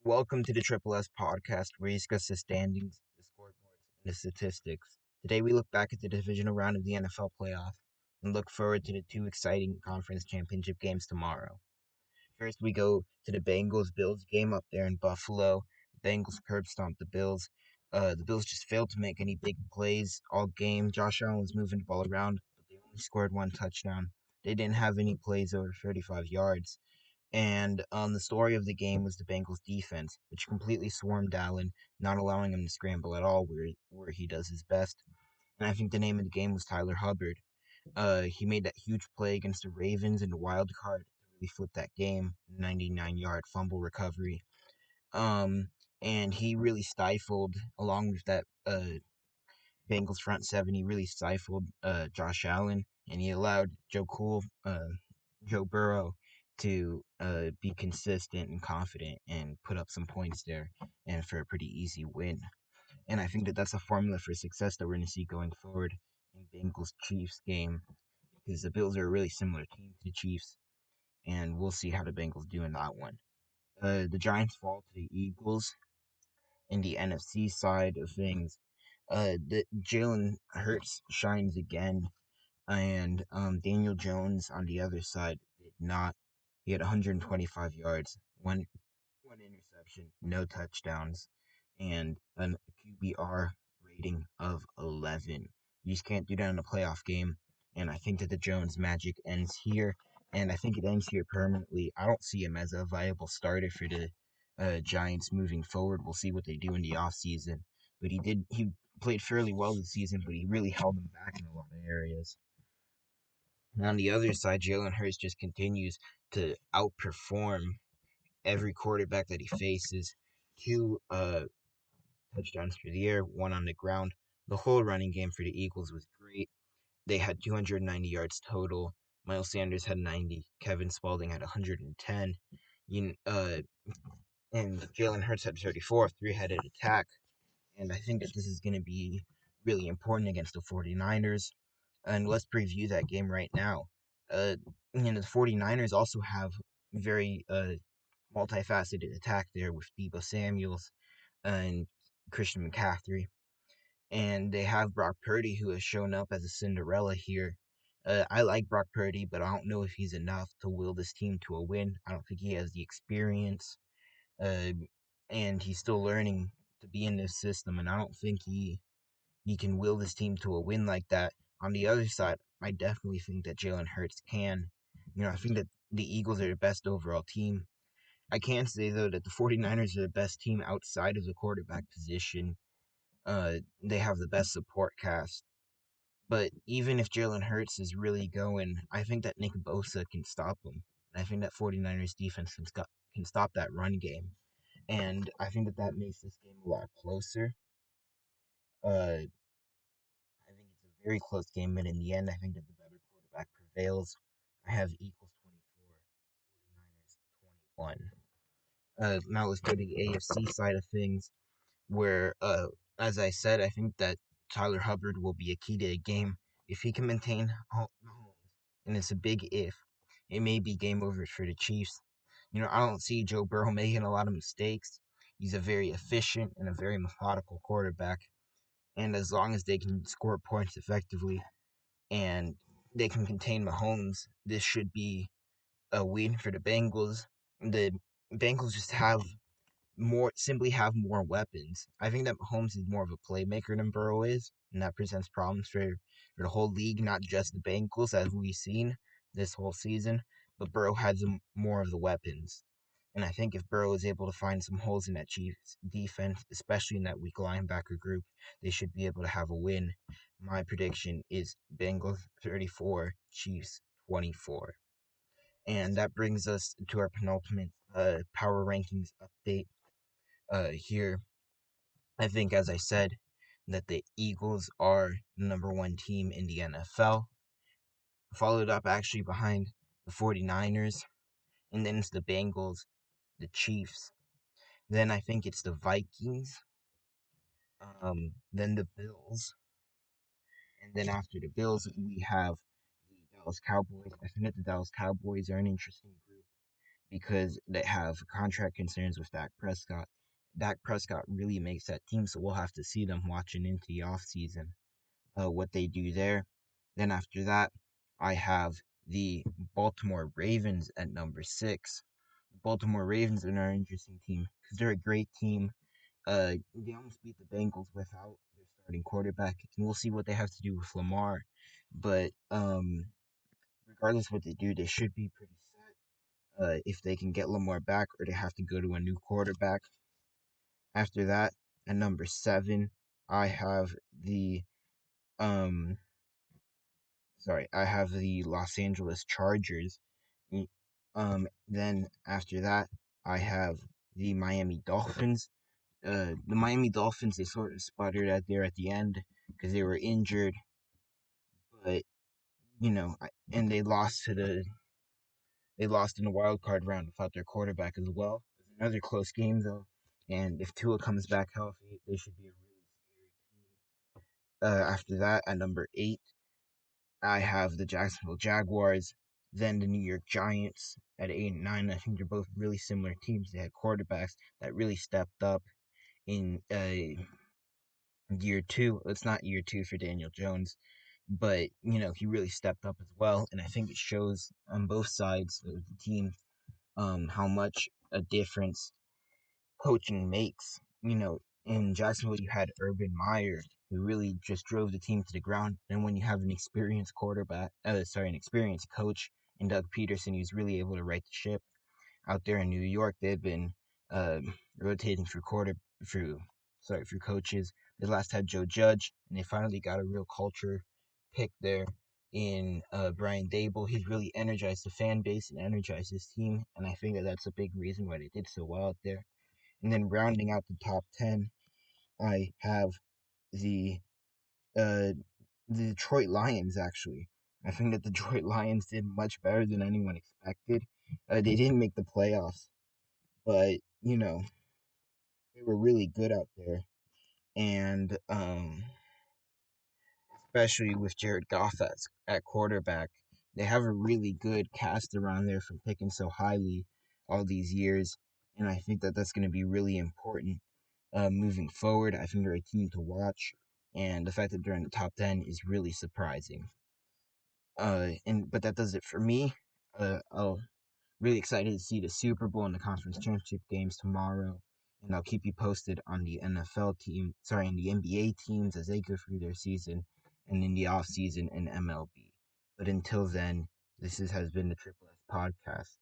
Welcome to the Triple S podcast, where we discuss the standings, the scoreboards, and the statistics. Today, we look back at the divisional round of the NFL playoff and look forward to the two exciting conference championship games tomorrow. First, we go to the Bengals Bills game up there in Buffalo. The Bengals curb stomped the Bills. The Bills just failed to make any big plays all game. Josh Allen was moving the ball around, but they only scored one touchdown. They didn't have any plays over 35 yards. And the story of the game was the Bengals defense, which completely swarmed Allen, not allowing him to scramble at all where he does his best. And I think the name of the game was Tyler Hubbard. He made that huge play against the Ravens in the wild card to really flip that game, 99-yard fumble recovery. Um, and he really stifled, along with that Bengals front seven, he really stifled Josh Allen, and he allowed Joe Burrow to be consistent and confident and put up some points there, and for a pretty easy win. And I think that that's a formula for success that we're going to see going forward in Bengals Chiefs game, because the Bills are a really similar team to the Chiefs, and we'll see how the Bengals do in that one. The Giants fall to the Eagles in the NFC side of things. The Jalen Hurts shines again, and Daniel Jones on the other side did not. He had 125 yards, one interception, no touchdowns, and a QBR rating of 11. You just can't do that in a playoff game, and I think that the Jones magic ends here, and I think it ends here permanently. I don't see him as a viable starter for the Giants moving forward. We'll see what they do in the offseason, but he played fairly well this season, but he really held them back in a lot of areas. And on the other side, Jalen Hurts just continues to outperform every quarterback that he faces. Two touchdowns through the air, one on the ground. The whole running game for the Eagles was great. They had 290 yards total. Miles Sanders had 90. Kevin Spalding had 110. You, uh, and Jalen Hurts had 34, three-headed attack. And I think that this is going to be really important against the 49ers. And let's preview that game right now. Uh, the 49ers also have very multifaceted attack there with Debo Samuels and Christian McCaffrey. And they have Brock Purdy, who has shown up as a Cinderella here. I like Brock Purdy, but I don't know if he's enough to will this team to a win. I don't think he has the experience, uh, and he's still learning to be in this system. And I don't think he can will this team to a win like that. On the other side, I definitely think that Jalen Hurts can. I think that the Eagles are the best overall team. I can say, though, that the 49ers are the best team outside of the quarterback position. They have the best support cast. But even if Jalen Hurts is really going, I think that Nick Bosa can stop him. And I think that 49ers defense can stop that run game. And I think that that makes this game a lot closer. I think it's a very close game, but in the end, I think that the better quarterback prevails. I have Eagles 24, 49ers 21. Now let's go to the AFC side of things, where, as I said, I think that Tyler Hubbard will be a key to the game. If he can maintain Mahomes, and it's a big if, it may be game over for the Chiefs. I don't see Joe Burrow making a lot of mistakes. He's a very efficient and a very methodical quarterback. And as long as they can score points effectively and they can contain Mahomes, this should be a win for the Bengals. The Bengals just have more weapons. I think that Mahomes is more of a playmaker than Burrow is, and that presents problems for the whole league, not just the Bengals, as we've seen this whole season. But Burrow has more of the weapons. And I think if Burrow is able to find some holes in that Chiefs defense, especially in that weak linebacker group, they should be able to have a win. My prediction is Bengals 34, Chiefs 24. And that brings us to our penultimate power rankings update here. I think, as I said, that the Eagles are the number one team in the NFL, followed up actually behind the 49ers, and then it's the Bengals, the Chiefs. Then I think it's the Vikings, then the Bills, and then after the Bills, we have the Dallas Cowboys. I think that the Dallas Cowboys are an interesting group. because they have contract concerns with Dak Prescott. Dak Prescott really makes that team, so we'll have to see them watching into the offseason, what they do there. Then after that, I have the Baltimore Ravens at number six. Baltimore Ravens are an interesting team because they're a great team. They almost beat the Bengals without their starting quarterback, and we'll see what they have to do with Lamar. But regardless of what they do, they should be pretty set. If they can get Lamar back, or they have to go to a new quarterback. After that, at number seven, I have the um, I have the Los Angeles Chargers. Then after that, I have the Miami Dolphins. The Miami Dolphins, they sort of sputtered out there at the end because they were injured, but and they lost in the wild card round without their quarterback as well. It was another close game though, and if Tua comes back healthy, they should be a really scary team. After that, at number eight, I have the Jacksonville Jaguars, then the New York Giants at 8 and 9. I think they're both really similar teams. They had quarterbacks that really stepped up in year two. It's not year two for Daniel Jones, but he really stepped up as well, and I think it shows on both sides of the team how much a difference coaching makes. In Jacksonville, you had Urban Meyer, who really just drove the team to the ground. And when you have an experienced an experienced coach in Doug Peterson, who's really able to right the ship. Out there in New York, they've been uh, rotating through coaches. They last had Joe Judge, and they finally got a real culture pick there in Brian Dable. He's really energized the fan base and energized his team, and I think that that's a big reason why they did so well out there. And then rounding out the top 10, I have the uh, the Detroit Lions, actually. I think that the Detroit Lions did much better than anyone expected. They didn't make the playoffs, but they were really good out there, and especially with Jared Goff at quarterback, they have a really good cast around there from picking so highly all these years, and I think that that's going to be really important moving forward. I think they're a team to watch, and the fact that they're in the top 10 is really surprising. But that does it for me. I'll really excited to see the Super Bowl and the conference championship games tomorrow, and I'll keep you posted on the and the NBA teams as they go through their season, and in the off season in MLB. But until then, has been the Triple S podcast.